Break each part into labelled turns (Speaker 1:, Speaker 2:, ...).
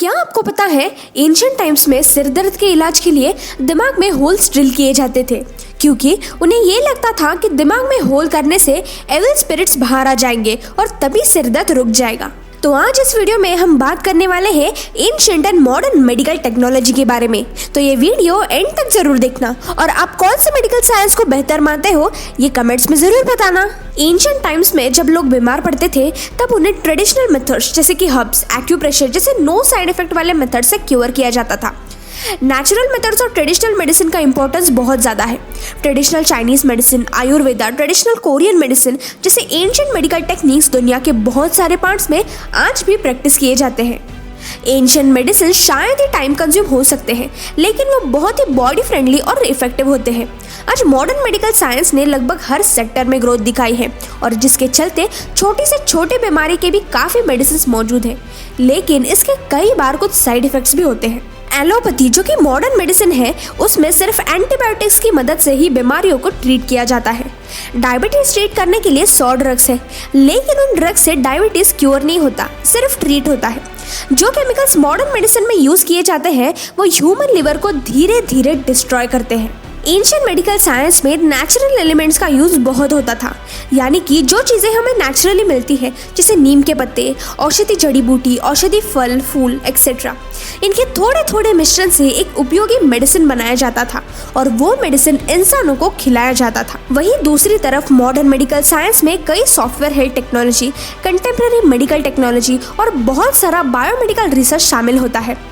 Speaker 1: क्या आपको पता है एंशिएंट टाइम्स में सिर दर्द के इलाज के लिए दिमाग में होल्स ड्रिल किए जाते थे, क्योंकि उन्हें ये लगता था कि दिमाग में होल करने से एविल स्पिरिट्स बाहर आ जाएंगे और तभी सिर दर्द रुक जाएगा। तो आज इस वीडियो में हम बात करने वाले हैं ancient and modern medical technology के बारे में। तो ये वीडियो एंड तक जरूर देखना और आप कौन से मेडिकल साइंस को बेहतर मानते हो ये कमेंट्स में जरूर बताना। एंशिएंट टाइम्स में जब लोग बीमार पड़ते थे तब उन्हें ट्रेडिशनल मेथड्स जैसे कि हर्ब्स, एक्यूप्रेशर जैसे नो साइड इफेक्ट वाले मेथड से क्योर किया जाता था। नेचुरल मेथड्स और ट्रेडिशनल मेडिसिन का इंपॉर्टेंस बहुत ज़्यादा है। Traditional Chinese medicine, Ayurveda, traditional Korean medicine जैसे एंशिएंट मेडिकल टेक्निक्स दुनिया के बहुत सारे पार्ट्स में आज भी प्रैक्टिस किए जाते हैं। एंशिएंट मेडिसिन शायद ही टाइम कंज्यूम हो सकते हैं, लेकिन वो बहुत ही बॉडी फ्रेंडली और इफेक्टिव होते हैं। आज मॉडर्न मेडिकल साइंस ने लगभग हर सेक्टर में ग्रोथ दिखाई है और जिसके चलते छोटी से छोटी बीमारी के भी काफ़ी मेडिसिन मौजूद हैं, लेकिन इसके कई बार कुछ साइड इफेक्ट्स भी होते हैं। एलोपैथी जो कि मॉडर्न मेडिसिन है, उसमें सिर्फ एंटीबायोटिक्स की मदद से ही बीमारियों को ट्रीट किया जाता है। डायबिटीज ट्रीट करने के लिए 100 ड्रग्स हैं, लेकिन उन ड्रग्स से डायबिटीज क्योर नहीं होता, सिर्फ ट्रीट होता है। जो केमिकल्स मॉडर्न मेडिसिन में यूज किए जाते हैं वो ह्यूमन लिवर को धीरे धीरे डिस्ट्रॉय करते हैं। एंशिएंट मेडिकल साइंस में नेचुरल एलिमेंट्स का यूज बहुत होता था, यानी कि जो चीज़ें हमें नेचुरली मिलती है जैसे नीम के पत्ते, औषधि जड़ी बूटी, औषधि फल फूल एक्सेट्रा, इनके थोड़े थोड़े मिश्रण से एक उपयोगी मेडिसिन बनाया जाता था और वो मेडिसिन इंसानों को खिलाया जाता था। वहीं दूसरी तरफ मॉडर्न मेडिकल साइंस में कई software health technology, contemporary medical technology और बहुत सारा बायोमेडिकल रिसर्च शामिल होता है।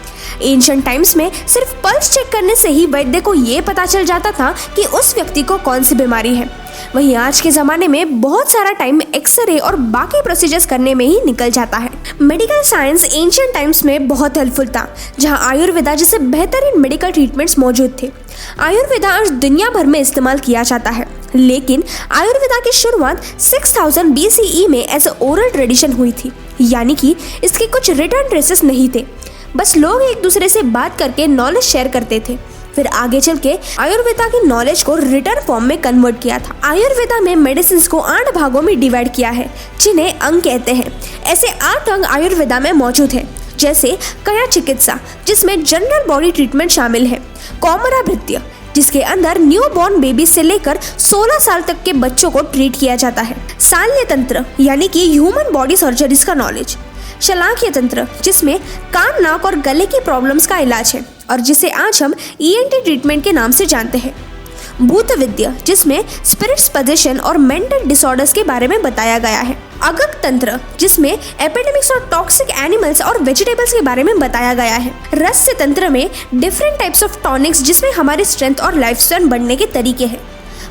Speaker 1: एंशिएंट टाइम्स में सिर्फ पल्स चेक करने से ही वैद्य को ये पता चल जाता था कि उस व्यक्ति को कौन सी बीमारी है। वहीं आज के ज़माने में बहुत सारा टाइम एक्सरे और बाकी प्रोसीजर्स करने में ही निकल जाता है। मेडिकल साइंस एंशिएंट टाइम्स में बहुत हेल्पफुल था, जहां आयुर्वेदा जैसे बेहतरीन मेडिकल ट्रीटमेंट्स मौजूद थे। आयुर्वेदा आज दुनिया भर में इस्तेमाल किया जाता है, लेकिन आयुर्वेदा की शुरुआत 6000 BCE में एज ओरल ट्रेडिशन हुई थी, यानी कि इसके कुछ रिटर्न ट्रेसेस नहीं थे। बस लोग एक दूसरे से बात करके नॉलेज शेयर करते थे। फिर आगे चल के आयुर्वेदा की नॉलेज को रिटर्न फॉर्म में कन्वर्ट किया था। आयुर्वेदा में मेडिसिन को 8 भागों में डिवाइड किया है, जिन्हें अंग कहते हैं। ऐसे 8 अंग आयुर्वेदा में मौजूद है, जैसे कया चिकित्सा जिसमें जनरल बॉडी ट्रीटमेंट शामिल है, कौमाराभृत्य जिसके अंदर न्यू बॉर्न बेबी से लेकर 16 साल तक के बच्चों को ट्रीट किया जाता है, शाल्य तंत्र यानी कि ह्यूमन बॉडी सर्जरीज का नॉलेज, शलाक्य तंत्र जिसमें कान, नाक और गले की प्रॉब्लम्स का इलाज है और जिसे आज हम ENT ट्रीटमेंट के नाम से जानते हैं, भूत विद्या जिसमें स्पिरिट्स पोजेशन और मेंटल डिसऑर्डर्स के बारे में बताया गया है, अगक तंत्र जिसमें एपिडेमिक्स और टॉक्सिक एनिमल्स और वेजिटेबल्स के बारे में बताया गया है, रस्य तंत्र में डिफरेंट टाइप्स ऑफ टॉनिक्स जिसमें हमारी स्ट्रेंथ और लाइफ स्पैन बढ़ने के तरीके हैं,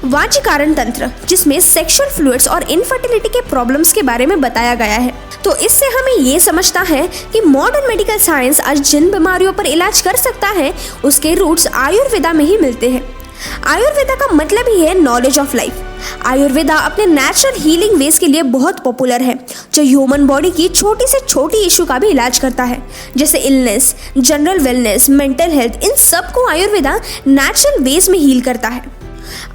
Speaker 1: वाचिकारण तंत्र जिसमें सेक्सुअल फ्लूइड्स और इनफर्टिलिटी के प्रॉब्लम्स के बारे में बताया गया है। तो इससे हमें ये समझता है कि मॉडर्न मेडिकल साइंस आज जिन बीमारियों पर इलाज कर सकता है उसके रूट्स आयुर्वेदा में ही मिलते हैं। आयुर्वेदा का मतलब ही है नॉलेज ऑफ लाइफ। आयुर्वेदा अपने नेचुरल हीलिंग वेज के लिए बहुत पॉपुलर है, जो ह्यूमन बॉडी की छोटी से छोटी इशू का भी इलाज करता है, जैसे illness, general wellness, mental health, इन सब को आयुर्वेदा नेचुरल वेज में हील करता है।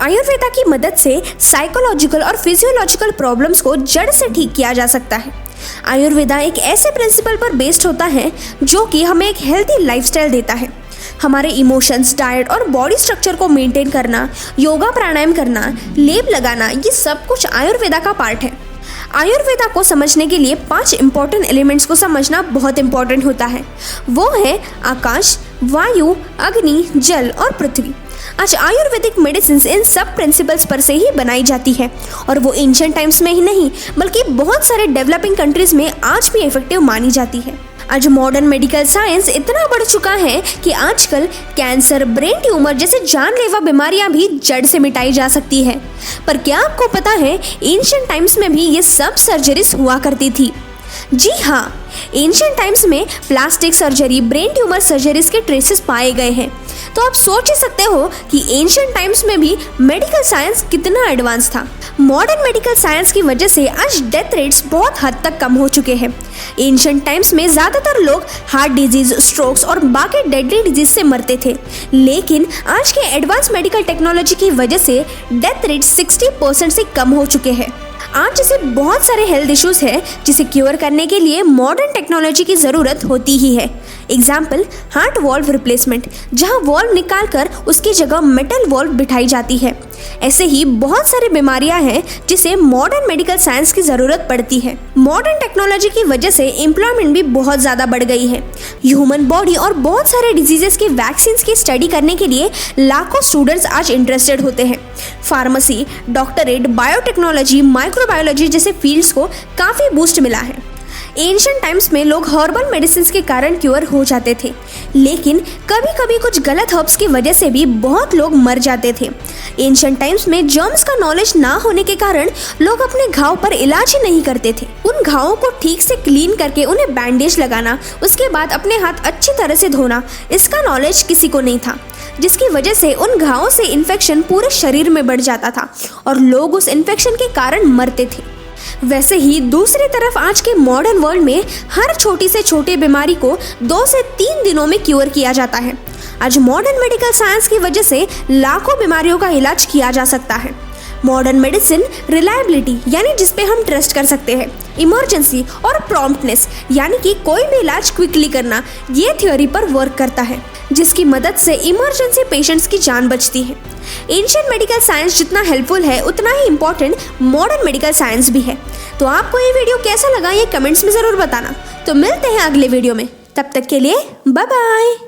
Speaker 1: आयुर्वेदा की मदद से साइकोलॉजिकल और फिजियोलॉजिकल प्रॉब्लम्स को जड़ से ठीक किया जा सकता है। आयुर्वेदा एक ऐसे प्रिंसिपल पर बेस्ड होता है जो कि हमें एक हेल्दी लाइफस्टाइल देता है। हमारे इमोशंस, डाइट और बॉडी स्ट्रक्चर को मेंटेन करना, योगा प्राणायाम करना, लेप लगाना, ये सब कुछ आयुर्वेदा का पार्ट है। आयुर्वेदा को समझने के लिए 5 इंपॉर्टेंट एलिमेंट्स को समझना बहुत इंपॉर्टेंट होता है। वो है आकाश, वायु, अग्नि, जल और पृथ्वी। आज आयुर्वेदिक मेडिसिन इन सब प्रिंसिपल्स पर से ही बनाई जाती है और वो एंशिएंट टाइम्स में ही नहीं बल्कि बहुत सारे डेवलपिंग कंट्रीज में आज भी इफेक्टिव मानी जाती है। आज मॉडर्न मेडिकल साइंस इतना बढ़ चुका है कि आजकल कैंसर, ब्रेन ट्यूमर जैसे जानलेवा बीमारियां भी जड़ से मिटाई जा सकती है। पर क्या आपको पता है एंशिएंट टाइम्स में भी ये सब सर्जरीज हुआ करती थी? जी हाँ, एंशिएंट टाइम्स में plastic surgery, brain tumour surgeries के ट्रेसेस पाए गए हैं। तो आप सोच ही सकते हो कि एंशिएंट टाइम्स में भी मेडिकल साइंस कितना एडवांस था। मॉडर्न मेडिकल साइंस की वजह से आज डेथ रेट्स बहुत हद तक कम हो चुके हैं। एंशिएंट टाइम्स में ज़्यादातर लोग हार्ट डिजीज, स्ट्रोक्स और बाकी डेडली डिजीज से मरते थे, लेकिन आज के एडवांस मेडिकल टेक्नोलॉजी की वजह से डेथ रेट 60% से कम हो चुके हैं। आज जैसे बहुत सारे हेल्थ इश्यूज हैं जिसे क्योर करने के लिए मॉडर्न टेक्नोलॉजी की ज़रूरत होती ही है। एग्जाम्पल हार्ट वॉल्व रिप्लेसमेंट, जहां वॉल्व निकालकर उसकी जगह मेटल वॉल्व बिठाई जाती है। ऐसे ही बहुत सारी बीमारियां हैं जिसे मॉडर्न मेडिकल साइंस की जरूरत पड़ती है। मॉडर्न टेक्नोलॉजी की वजह से एम्प्लॉयमेंट भी बहुत ज्यादा बढ़ गई है। ह्यूमन बॉडी और बहुत सारे डिजीजेस की वैक्सीन की स्टडी करने के लिए लाखों स्टूडेंट्स आज इंटरेस्टेड होते हैं। फार्मेसी, डॉक्टरेट, बायोटेक्नोलॉजी, माइक्रोबायोलॉजी जैसे फील्ड्स को काफी बूस्ट मिला है। एंशिएंट टाइम्स में लोग हर्बल मेडिसिन के कारण क्योर हो जाते थे, लेकिन कभी कभी कुछ गलत हर्ब्स की वजह से भी बहुत लोग मर जाते थे। एंशिएंट टाइम्स में जर्म्स का नॉलेज ना होने के कारण लोग अपने घाव पर इलाज ही नहीं करते थे। उन घावों को ठीक से क्लीन करके उन्हें बैंडेज लगाना, उसके बाद अपने हाथ अच्छी तरह से धोना, इसका नॉलेज किसी को नहीं था, जिसकी वजह से उन घावों से इन्फेक्शन पूरे शरीर में बढ़ जाता था और लोग उस इन्फेक्शन के कारण मरते थे। वैसे ही दूसरी तरफ आज के मॉडर्न वर्ल्ड में हर छोटी से छोटी बीमारी को 2 से 3 दिनों में क्योर किया जाता है। आज मॉडर्न मेडिकल साइंस की वजह से लाखों बीमारियों का इलाज किया जा सकता है। मॉडर्न मेडिसिन रिलायबिलिटी यानी जिस पे हम ट्रस्ट कर सकते हैं, इमरजेंसी और प्रॉम्प्टनेस यानी कि कोई भी इलाज क्विकली करना, ये थ्योरी पर वर्क करता है, जिसकी मदद से इमरजेंसी पेशेंट्स की जान बचती है। एंशिएंट मेडिकल साइंस जितना हेल्पफुल है उतना ही इम्पोर्टेंट मॉडर्न मेडिकल साइंस भी है। तो आपको ये वीडियो कैसा लगा ये कमेंट्स में ज़रूर बताना। तो मिलते हैं अगले वीडियो में, तब तक के लिए बाय बाय।